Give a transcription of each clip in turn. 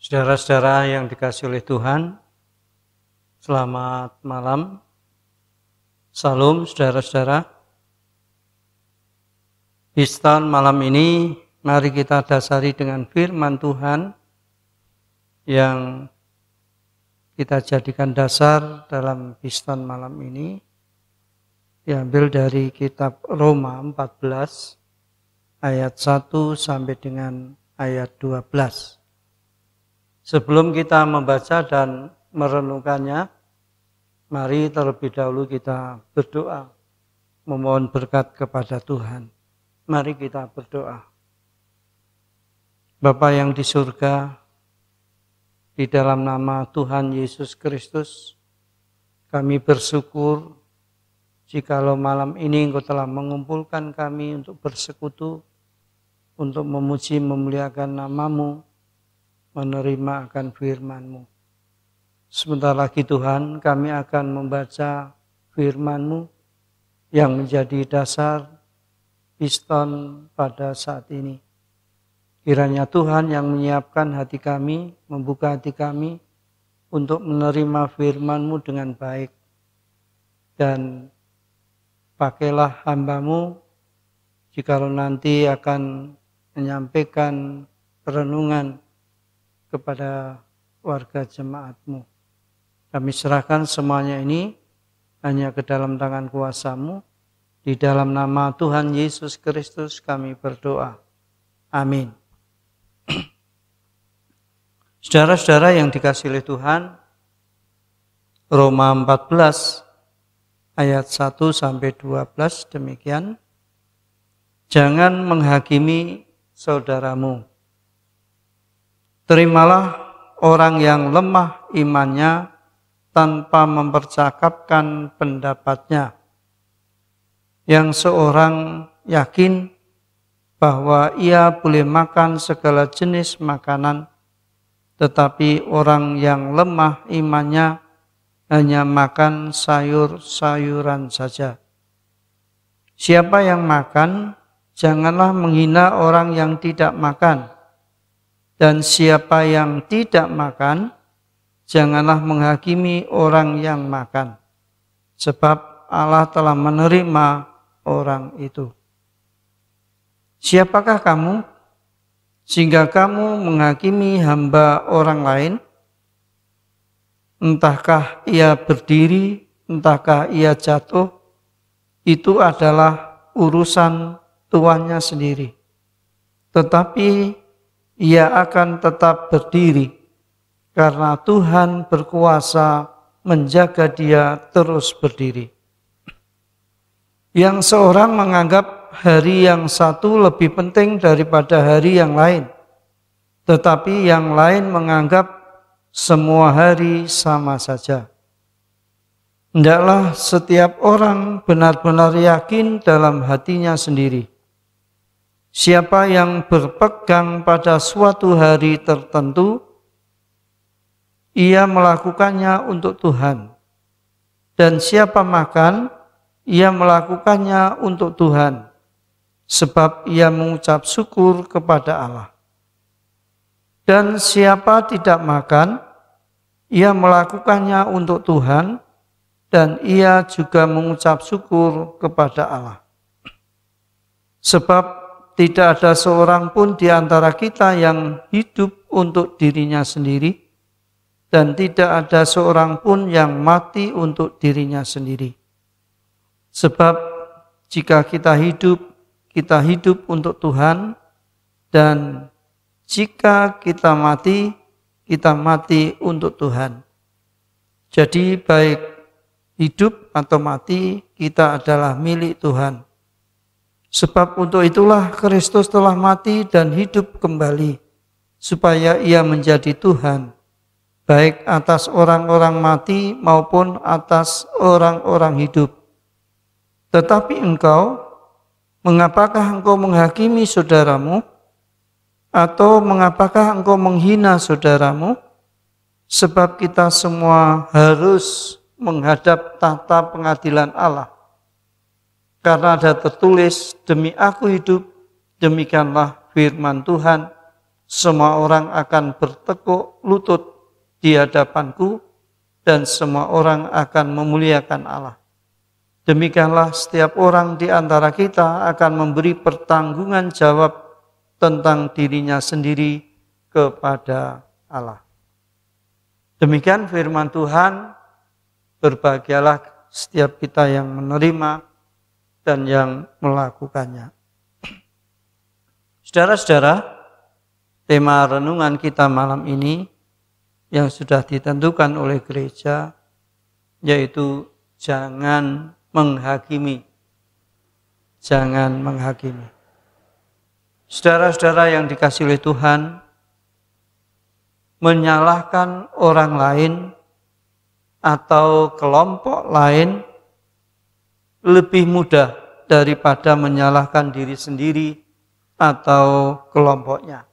Saudara-saudara yang dikasihi oleh Tuhan, selamat malam. Salam saudara-saudara. Bistan malam ini mari kita dasari dengan firman Tuhan yang kita jadikan dasar dalam bistan malam ini. Diambil dari kitab Roma 14 ayat 1 sampai dengan ayat 12. Sebelum kita membaca dan merenungkannya, mari terlebih dahulu kita berdoa, memohon berkat kepada Tuhan. Mari kita berdoa. Bapa yang di surga, di dalam nama Tuhan Yesus Kristus, kami bersyukur jikalau malam ini Engkau telah mengumpulkan kami untuk bersekutu, untuk memuji memuliakan nama-Mu, menerima akan firman-Mu. Sebentar lagi Tuhan, kami akan membaca firman-Mu yang menjadi dasar biston pada saat ini. Kiranya Tuhan yang menyiapkan hati kami, membuka hati kami untuk menerima firman-Mu dengan baik. Dan pakailah hamba-Mu jikalau nanti akan menyampaikan perenungan kepada warga jemaat-Mu. Kami serahkan semuanya ini hanya ke dalam tangan kuasa-Mu. Di dalam nama Tuhan Yesus Kristus kami berdoa. Amin. Saudara-saudara yang dikasihi oleh Tuhan, Roma 14 ayat 1 sampai 12 demikian. Jangan menghakimi saudaramu. Terimalah orang yang lemah imannya tanpa mempercakapkan pendapatnya. Yang seorang yakin bahwa ia boleh makan segala jenis makanan, tetapi orang yang lemah imannya hanya makan sayur-sayuran saja. Siapa yang makan, janganlah menghina orang yang tidak makan. Dan siapa yang tidak makan, janganlah menghakimi orang yang makan. Sebab Allah telah menerima orang itu. Siapakah kamu, sehingga kamu menghakimi hamba orang lain? Entahkah ia berdiri, entahkah ia jatuh, itu adalah urusan tuannya sendiri. Tetapi ia akan tetap berdiri karena Tuhan berkuasa menjaga dia terus berdiri. Yang seorang menganggap hari yang satu lebih penting daripada hari yang lain, tetapi yang lain menganggap semua hari sama saja. Hendaklah setiap orang benar-benar yakin dalam hatinya sendiri. Siapa yang berpegang pada suatu hari tertentu, ia melakukannya untuk Tuhan. Dan siapa makan, ia melakukannya untuk Tuhan, sebab ia mengucap syukur kepada Allah. Dan siapa tidak makan, ia melakukannya untuk Tuhan, dan ia juga mengucap syukur kepada Allah. Sebab tidak ada seorang pun di antara kita yang hidup untuk dirinya sendiri, dan tidak ada seorang pun yang mati untuk dirinya sendiri. Sebab jika kita hidup untuk Tuhan, dan jika kita mati untuk Tuhan. Jadi baik hidup atau mati, kita adalah milik Tuhan. Sebab untuk itulah Kristus telah mati dan hidup kembali, supaya ia menjadi Tuhan, baik atas orang-orang mati maupun atas orang-orang hidup. Tetapi engkau, mengapakah engkau menghakimi saudaramu? Atau mengapakah engkau menghina saudaramu? Sebab kita semua harus menghadap tahta pengadilan Allah. Karena ada tertulis, demi aku hidup, demikianlah firman Tuhan, semua orang akan bertekuk lutut di hadapanku, dan semua orang akan memuliakan Allah. Demikianlah setiap orang di antara kita akan memberi pertanggungan jawab tentang dirinya sendiri kepada Allah. Demikian firman Tuhan. Berbahagialah setiap kita yang menerima dan yang melakukannya. Saudara-saudara, tema renungan kita malam ini yang sudah ditentukan oleh gereja, yaitu jangan menghakimi. Jangan menghakimi. Saudara-saudara yang dikasihi oleh Tuhan, menyalahkan orang lain atau kelompok lain lebih mudah daripada menyalahkan diri sendiri atau kelompoknya.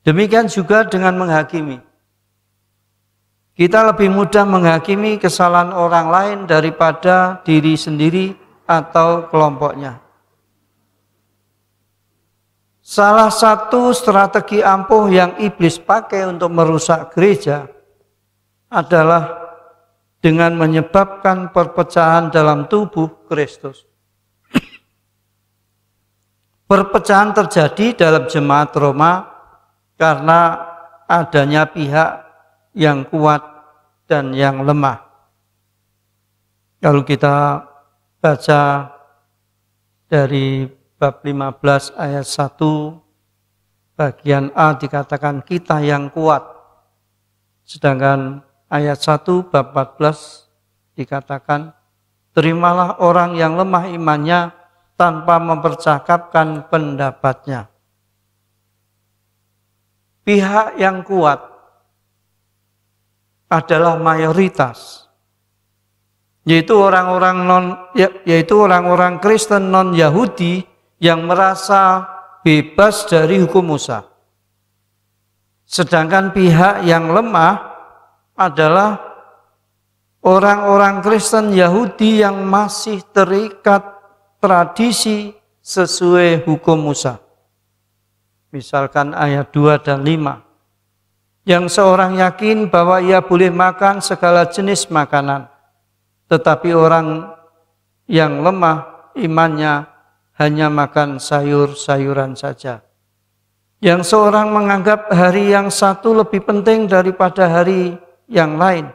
Demikian juga dengan menghakimi. Kita lebih mudah menghakimi kesalahan orang lain daripada diri sendiri atau kelompoknya. Salah satu strategi ampuh yang iblis pakai untuk merusak gereja adalah dengan menyebabkan perpecahan dalam tubuh Kristus. Perpecahan terjadi dalam jemaat Roma karena adanya pihak yang kuat dan yang lemah. Kalau kita baca dari bab 15 ayat 1 bagian A dikatakan kita yang kuat. Sedangkan ayat 1 bab 14 dikatakan terimalah orang yang lemah imannya tanpa mempercakapkan pendapatnya. Pihak yang kuat adalah mayoritas, yaitu orang-orang Kristen non-Yahudi yang merasa bebas dari hukum Musa. Sedangkan pihak yang lemah adalah orang-orang Kristen Yahudi yang masih terikat tradisi sesuai hukum Musa. Misalkan ayat 2 dan 5. Yang seorang yakin bahwa ia boleh makan segala jenis makanan. Tetapi orang yang lemah imannya hanya makan sayur-sayuran saja. Yang seorang menganggap hari yang satu lebih penting daripada hari yang lain.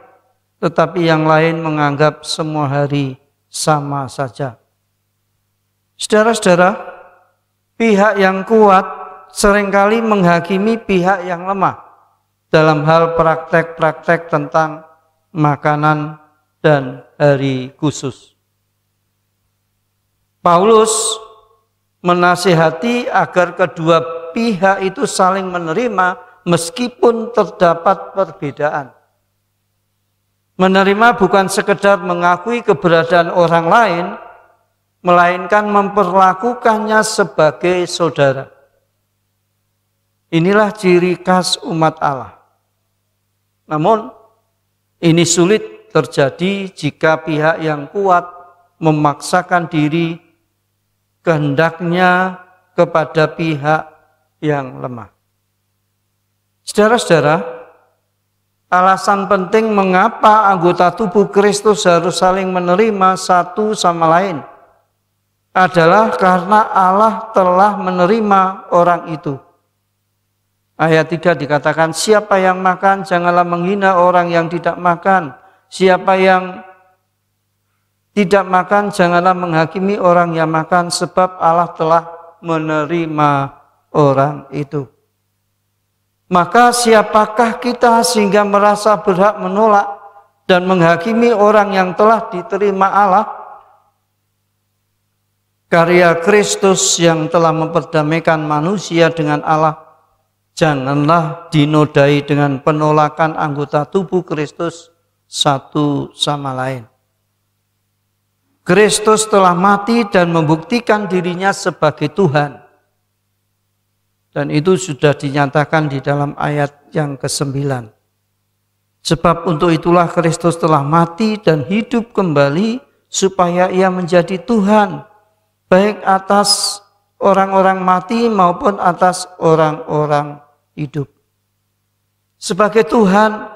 Tetapi yang lain menganggap semua hari sama saja. Saudara-saudara, pihak yang kuat seringkali menghakimi pihak yang lemah dalam hal praktek-praktek tentang makanan dan hari khusus. Paulus menasihati agar kedua pihak itu saling menerima meskipun terdapat perbedaan. Menerima bukan sekedar mengakui keberadaan orang lain, melainkan memperlakukannya sebagai saudara. Inilah ciri khas umat Allah. Namun, ini sulit terjadi jika pihak yang kuat memaksakan diri kehendaknya kepada pihak yang lemah. Saudara-saudara, alasan penting mengapa anggota tubuh Kristus harus saling menerima satu sama lain adalah karena Allah telah menerima orang itu. Ayat 3 dikatakan, siapa yang makan janganlah menghina orang yang tidak makan. Siapa yang tidak makan janganlah menghakimi orang yang makan, sebab Allah telah menerima orang itu. Maka siapakah kita sehingga merasa berhak menolak dan menghakimi orang yang telah diterima Allah? Karya Kristus yang telah memperdamaikan manusia dengan Allah janganlah dinodai dengan penolakan anggota tubuh Kristus satu sama lain. Kristus telah mati dan membuktikan dirinya sebagai Tuhan. Dan itu sudah dinyatakan di dalam ayat yang ke-9. Sebab untuk itulah Kristus telah mati dan hidup kembali supaya ia menjadi Tuhan, baik atas orang-orang mati maupun atas orang-orang hidup. Sebagai Tuhan,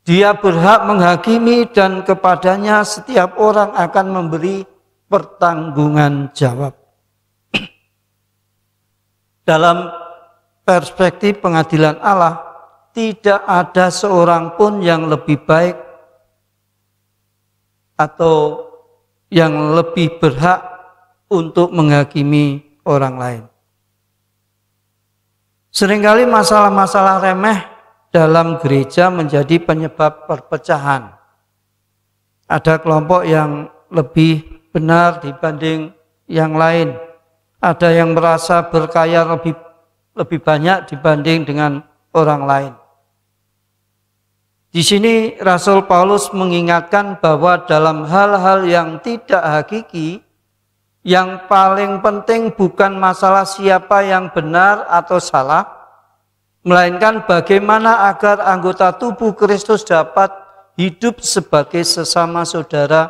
Dia berhak menghakimi dan kepadanya setiap orang akan memberi pertanggungan jawab. Dalam perspektif pengadilan Allah, tidak ada seorang pun yang lebih baik atau yang lebih berhak untuk menghakimi orang lain. Seringkali masalah-masalah remeh dalam gereja menjadi penyebab perpecahan. Ada kelompok yang lebih benar dibanding yang lain. Ada yang merasa berkaya lebih banyak dibanding dengan orang lain. Di sini Rasul Paulus mengingatkan bahwa dalam hal-hal yang tidak hakiki, yang paling penting bukan masalah siapa yang benar atau salah, melainkan bagaimana agar anggota tubuh Kristus dapat hidup sebagai sesama saudara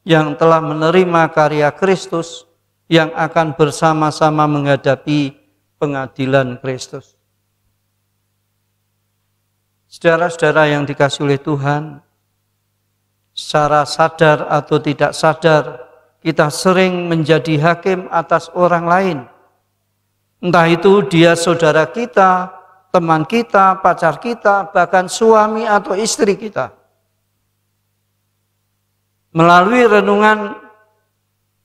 yang telah menerima karya Kristus, yang akan bersama-sama menghadapi pengadilan Kristus. Saudara-saudara yang dikasihi oleh Tuhan, secara sadar atau tidak sadar, kita sering menjadi hakim atas orang lain. Entah itu dia saudara kita, teman kita, pacar kita, bahkan suami atau istri kita. Melalui renungan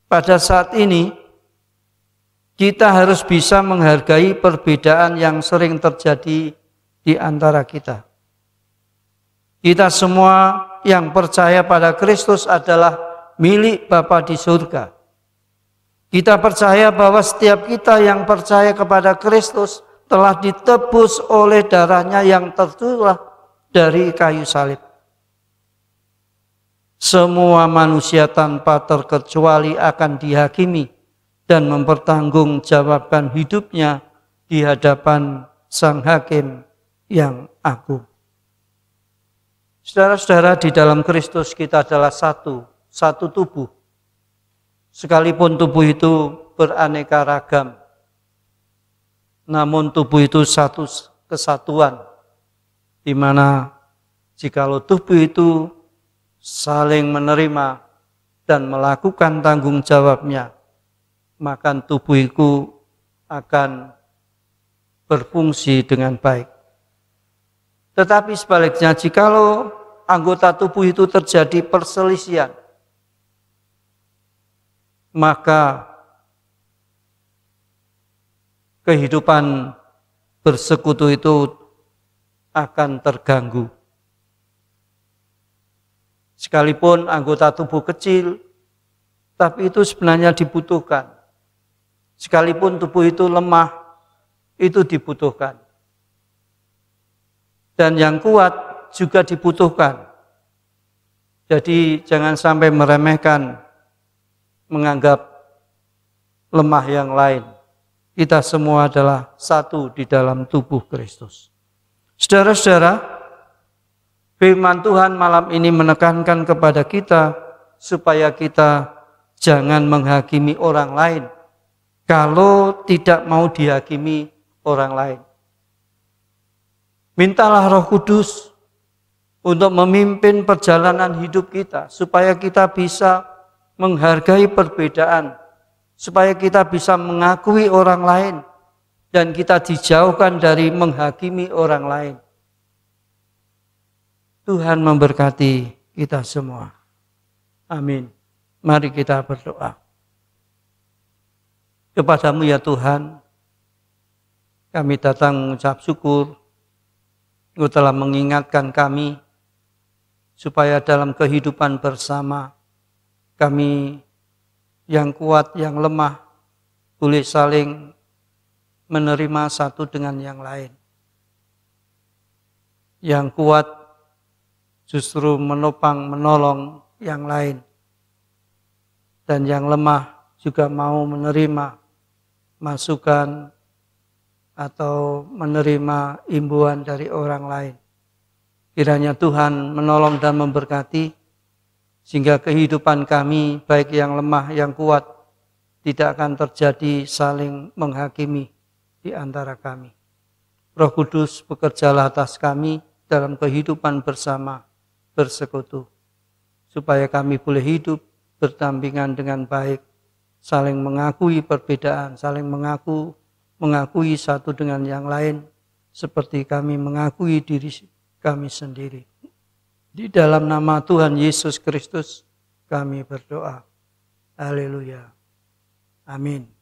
pada saat ini, kita harus bisa menghargai perbedaan yang sering terjadi di antara kita. Kita semua yang percaya pada Kristus adalah milik Bapa di surga. Kita percaya bahwa setiap kita yang percaya kepada Kristus telah ditebus oleh darahnya yang tercurah dari kayu salib. Semua manusia tanpa terkecuali akan dihakimi dan mempertanggungjawabkan hidupnya di hadapan Sang Hakim yang agung. Saudara-saudara, di dalam Kristus kita adalah satu tubuh. Sekalipun tubuh itu beraneka ragam, namun tubuh itu satu kesatuan, di mana jikalau tubuh itu saling menerima dan melakukan tanggung jawabnya, maka tubuh itu akan berfungsi dengan baik. Tetapi sebaliknya, jikalau anggota tubuh itu terjadi perselisihan, maka kehidupan bersekutu itu akan terganggu. Sekalipun anggota tubuh kecil, tapi itu sebenarnya dibutuhkan. Sekalipun tubuh itu lemah, itu dibutuhkan. Dan yang kuat juga dibutuhkan. Jadi jangan sampai meremehkan, menganggap lemah yang lain. Kita semua adalah satu di dalam tubuh Kristus. Saudara-saudara, firman Tuhan malam ini menekankan kepada kita supaya kita jangan menghakimi orang lain kalau tidak mau dihakimi orang lain. Mintalah Roh Kudus untuk memimpin perjalanan hidup kita supaya kita bisa menghargai perbedaan, supaya kita bisa mengakui orang lain dan kita dijauhkan dari menghakimi orang lain. Tuhan memberkati kita semua. Amin. Mari kita berdoa. Kepadamu ya Tuhan, kami datang mengucap syukur. Engkau telah mengingatkan kami supaya dalam kehidupan bersama kami yang kuat, yang lemah boleh saling menerima satu dengan yang lain. Yang kuat justru menopang, menolong yang lain. Dan yang lemah juga mau menerima masukan atau menerima imbuan dari orang lain. Kiranya Tuhan menolong dan memberkati, sehingga kehidupan kami, baik yang lemah, yang kuat, tidak akan terjadi saling menghakimi di antara kami. Roh Kudus, bekerjalah atas kami dalam kehidupan bersama, bersekutu, supaya kami boleh hidup berdampingan dengan baik, saling mengakui perbedaan, saling mengakui satu dengan yang lain, seperti kami mengakui diri kami sendiri. Di dalam nama Tuhan Yesus Kristus kami berdoa. Haleluya. Amin.